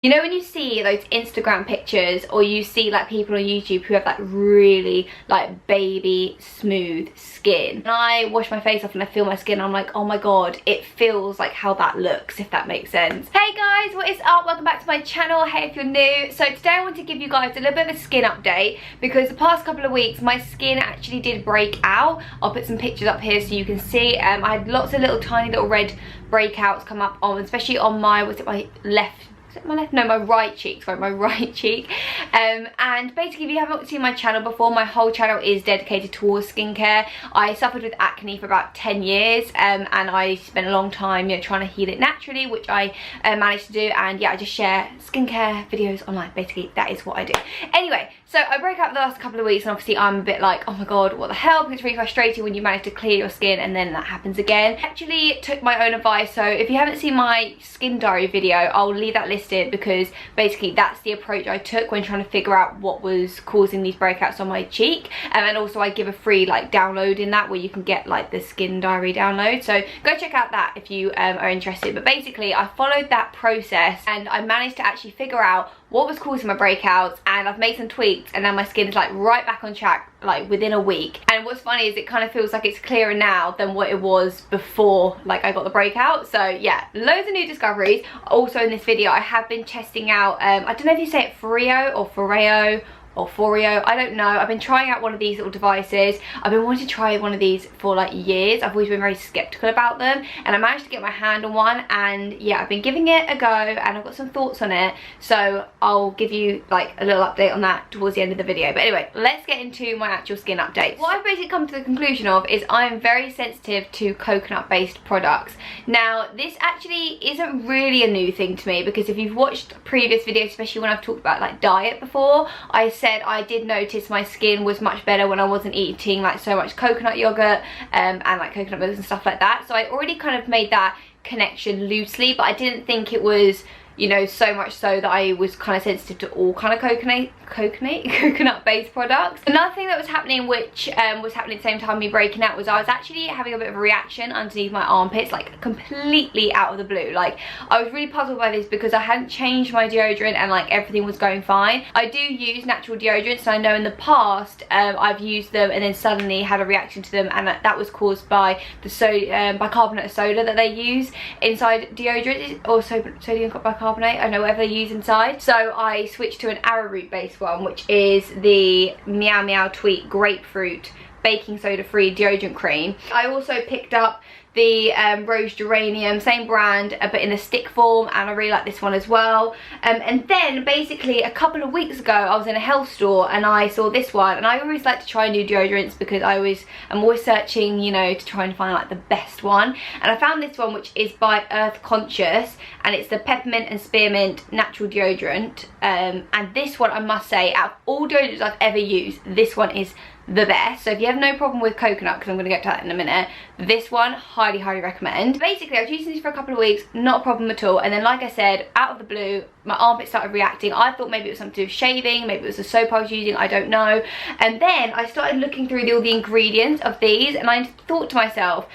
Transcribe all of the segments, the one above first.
You know when you see those Instagram pictures, or you see like people on YouTube who have like really like baby smooth skin, and I wash my face off and I feel my skin and I'm like, oh my god, it feels like how that looks, if that makes sense. Hey guys, what is up? Welcome back to my channel. Hey if you're new. So today I want to give you guys a little bit of a skin update, because the past couple of weeks my skin actually did break out. I'll put some pictures up here so you can see. I had lots of little tiny little red breakouts come up on, especially on my, was it my left? Is it my left? No, my right cheek. Sorry, my right cheek. And basically, if you haven't seen my channel before, my whole channel is dedicated towards skincare. I suffered with acne for about 10 years, and I spent a long time, you know, trying to heal it naturally, which I managed to do. And yeah, I just share skincare videos online. Basically, that is what I do. Anyway, so I broke out the last couple of weeks, and obviously I'm a bit like, oh my god, what the hell? Because it's really frustrating when you manage to clear your skin and then that happens again. I actually took my own advice, so if you haven't seen my skin diary video, I'll leave that listed, because basically that's the approach I took when trying to figure out what was causing these breakouts on my cheek. And also I give a free like download in that, where you can get like the skin diary download, so go check out that if you are interested. But basically I followed that process and I managed to actually figure out what was causing my breakouts, and I've made some tweaks, and now my skin is like right back on track like within a week. And what's funny is it kind of feels like it's clearer now than what it was before like I got the breakout. So yeah, loads of new discoveries. Also in this video I have been testing out, I don't know if you say it Foreo or Foreo or Foreo, I don't know. I've been trying out one of these little devices. I've been wanting to try one of these for like years. I've always been very skeptical about them, and I managed to get my hand on one, and yeah, I've been giving it a go and I've got some thoughts on it, so I'll give you like a little update on that towards the end of the video. But anyway, let's get into my actual skin update. What I've basically come to the conclusion of is I'm very sensitive to coconut based products. Now this actually isn't really a new thing to me, because if you've watched previous videos, especially when I've talked about like diet before, I said I did notice my skin was much better when I wasn't eating like so much coconut yogurt and like coconut milk and stuff like that. So I already kind of made that connection loosely, but I didn't think it was, you know, so much so that I was kind of sensitive to all kind of coconut based products. Another thing that was happening, which was happening at the same time me breaking out, was I was actually having a bit of a reaction underneath my armpits, like completely out of the blue. Like I was really puzzled by this, because I hadn't changed my deodorant and like everything was going fine. I do use natural deodorants, and I know in the past I've used them and then suddenly had a reaction to them, and that was caused by the bicarbonate of soda that they use inside deodorant, or sodium bicarbonate, I know whatever they use inside. So I switched to an arrowroot based one, which is the Meow Meow Tweet grapefruit baking soda free deodorant cream. I also picked up the rose geranium, same brand, but in a stick form, and I really like this one as well. And then basically a couple of weeks ago I was in a health store and I saw this one, and I always like to try new deodorants because I'm always searching, you know, to try and find like the best one. And I found this one, which is by Earth Conscious, and it's the peppermint and spearmint natural deodorant. And this one, I must say, out of all deodorants I've ever used, this one is the best. So if you have no problem with coconut, because I'm going to get to that in a minute, this one highly recommend. Basically I was using this for a couple of weeks, not a problem at all, and then like I said, out of the blue my armpits started reacting. I thought maybe it was something to do with shaving, maybe it was the soap I was using, I don't know. And then I started looking through all the ingredients of these, and I thought to myself,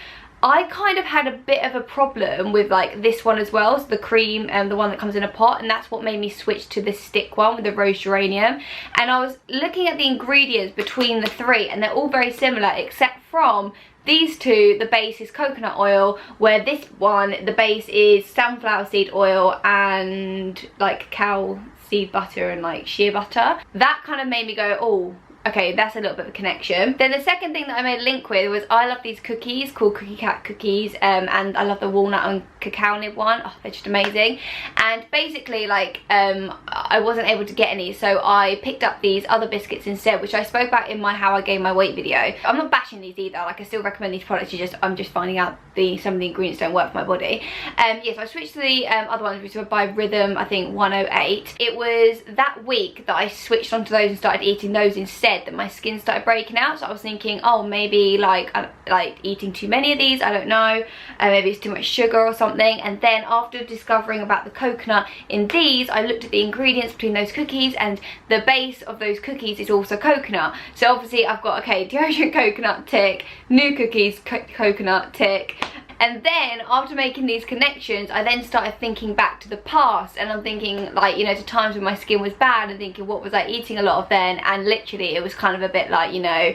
I kind of had a bit of a problem with like this one as well, so the cream and the one that comes in a pot, and that's what made me switch to this stick one with the rose geranium. And I was looking at the ingredients between the three, and they're all very similar, except from these two, the base is coconut oil, where this one, the base is sunflower seed oil and like cow seed butter and like shea butter. That kind of made me go, oh, okay, that's a little bit of a connection. Then the second thing that I made a link with was, I love these cookies called Cookie Cat cookies, and I love the walnut and cacao nib one. Oh, they're just amazing. And basically like I wasn't able to get any, so I picked up these other biscuits instead, which I spoke about in my how I gained my weight video. I'm not bashing these either, like I still recommend these products, I'm just finding out some of the ingredients don't work for my body. Yes, I switched to the other ones, which were by Rhythm, I think 108. It was that week that I switched onto those and started eating those instead that my skin started breaking out. So I was thinking, oh, maybe like eating too many of these, I don't know, maybe it's too much sugar or something. And then after discovering about the coconut in these, I looked at the ingredients between those cookies, and the base of those cookies is also coconut. So obviously I've got, okay, deodorant coconut tick, new cookies coconut tick. And then after making these connections, I then started thinking back to the past, and I'm thinking, like, you know, to times when my skin was bad, and thinking, what was I eating a lot of then? And literally it was kind of a bit like, you know,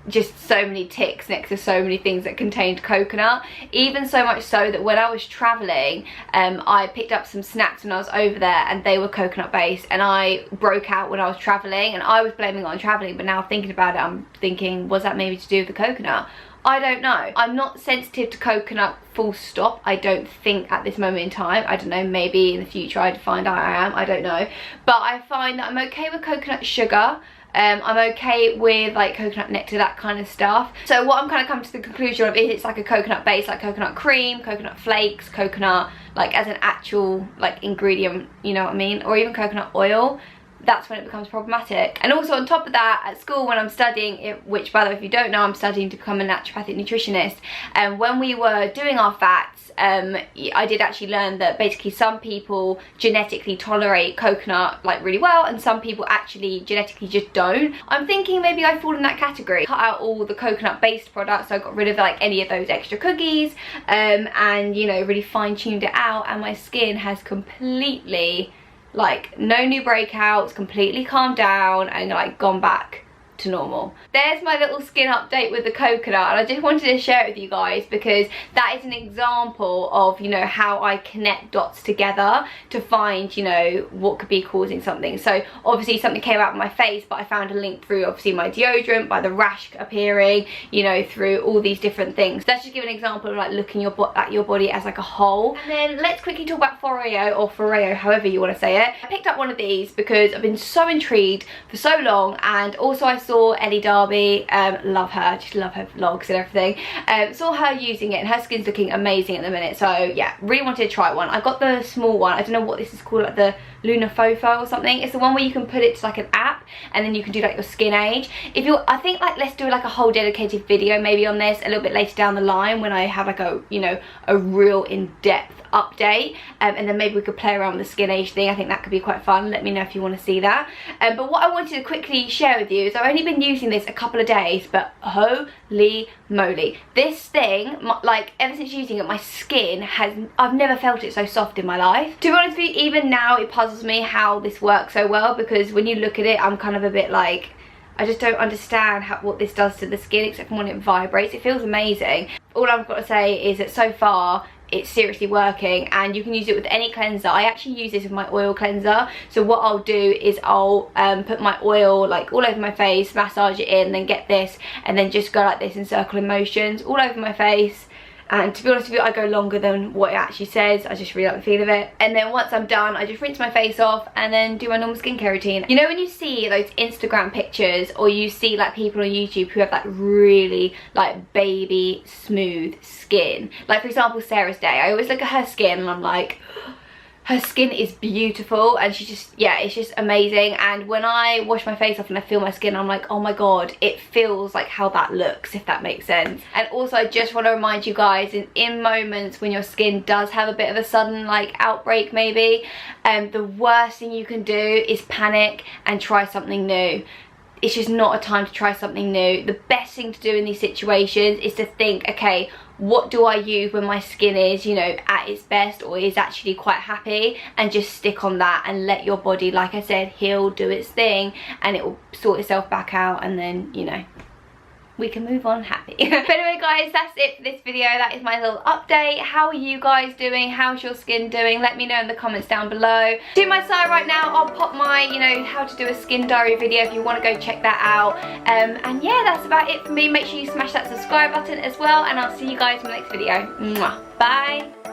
just so many ticks next to so many things that contained coconut. Even so much so that when I was traveling, I picked up some snacks when I was over there, and they were coconut based, and I broke out when I was traveling, and I was blaming it on traveling, but now thinking about it, I'm thinking, was that maybe to do with the coconut? I don't know. I'm not sensitive to coconut, full stop. I don't think at this moment in time. I don't know, maybe in the future I'd find out I am, I don't know. But I find that I'm okay with coconut sugar. I'm okay with like coconut nectar, that kind of stuff. So what I'm kind of coming to the conclusion of is it's like a coconut base, like coconut cream, coconut flakes, coconut like as an actual like ingredient, you know what I mean? Or even coconut oil. That's when it becomes problematic. And also on top of that, at school when I'm studying, which by the way if you don't know, I'm studying to become a naturopathic nutritionist, and when we were doing our fats, I did actually learn that basically some people genetically tolerate coconut like really well, and some people actually genetically just don't. I'm thinking maybe I fall in that category. Cut out all the coconut based products, so I got rid of like any of those extra cookies, and you know, really fine-tuned it out, and my skin has completely, like, no new breakouts, completely calmed down, and like gone back to normal. There's my little skin update with the coconut, and I just wanted to share it with you guys because that is an example of, you know, how I connect dots together to find, you know, what could be causing something. So obviously something came out of my face, but I found a link through obviously my deodorant, by the rash appearing, you know, through all these different things. Let's just give an example of like looking at your body as like a whole. And then let's quickly talk about Foreo, or Foreo, however you want to say it. I picked up one of these because I've been so intrigued for so long, and also I saw Ellie Darby, love her, just love her vlogs and everything. Saw her using it, and her skin's looking amazing at the minute, so yeah, really wanted to try one. I got the small one, I don't know what this is called, like the Luna fofo or something. It's the one where you can put it to like an app, and then you can do like your skin age. If you're, I think like let's do like a whole dedicated video maybe on this a little bit later down the line when I have like a, you know, a real in-depth update, and then maybe we could play around with the skin age thing. I think that could be quite fun. Let me know if you want to see that. But what I wanted to quickly share with you is I've only been using this a couple of days, but holy moly, this thing, like ever since using it, my skin has, I've never felt it so soft in my life. To be honest with you, even now it puzzles me how this works so well, because when you look at it, I'm kind of a bit like, I just don't understand what this does to the skin, except for when it vibrates. It feels amazing. All I've got to say is that so far it's seriously working, and you can use it with any cleanser. I actually use this with my oil cleanser. So what I'll do is I'll put my oil like all over my face, massage it in, then get this, and then just go like this in circular motions all over my face. And to be honest with you, I go longer than what it actually says. I just really like the feel of it. And then once I'm done, I just rinse my face off and then do my normal skincare routine. You know when you see those Instagram pictures, or you see like people on YouTube who have like really like baby smooth skin, like for example Sarah's Day, I always look at her skin and I'm like, her skin is beautiful, and she's just, yeah, it's just amazing. And when I wash my face off and I feel my skin, I'm like, oh my god, it feels like how that looks, if that makes sense. And also I just want to remind you guys, in moments when your skin does have a bit of a sudden like outbreak maybe, the worst thing you can do is panic and try something new. It's just not a time to try something new. The best thing to do in these situations is to think, okay, what do I use when my skin is, you know, at its best, or is actually quite happy, and just stick on that and let your body, like I said, heal, do its thing, and it will sort itself back out, and then, you know, we can move on happy. But anyway guys, that's it for this video. That is my little update. How are you guys doing? How's your skin doing? Let me know in the comments down below. To my side right now, I'll pop my, you know, how to do a skin diary video if you want to go check that out. And yeah, that's about it for me. Make sure you smash that subscribe button as well, and I'll see you guys in the next video. Mwah. Bye.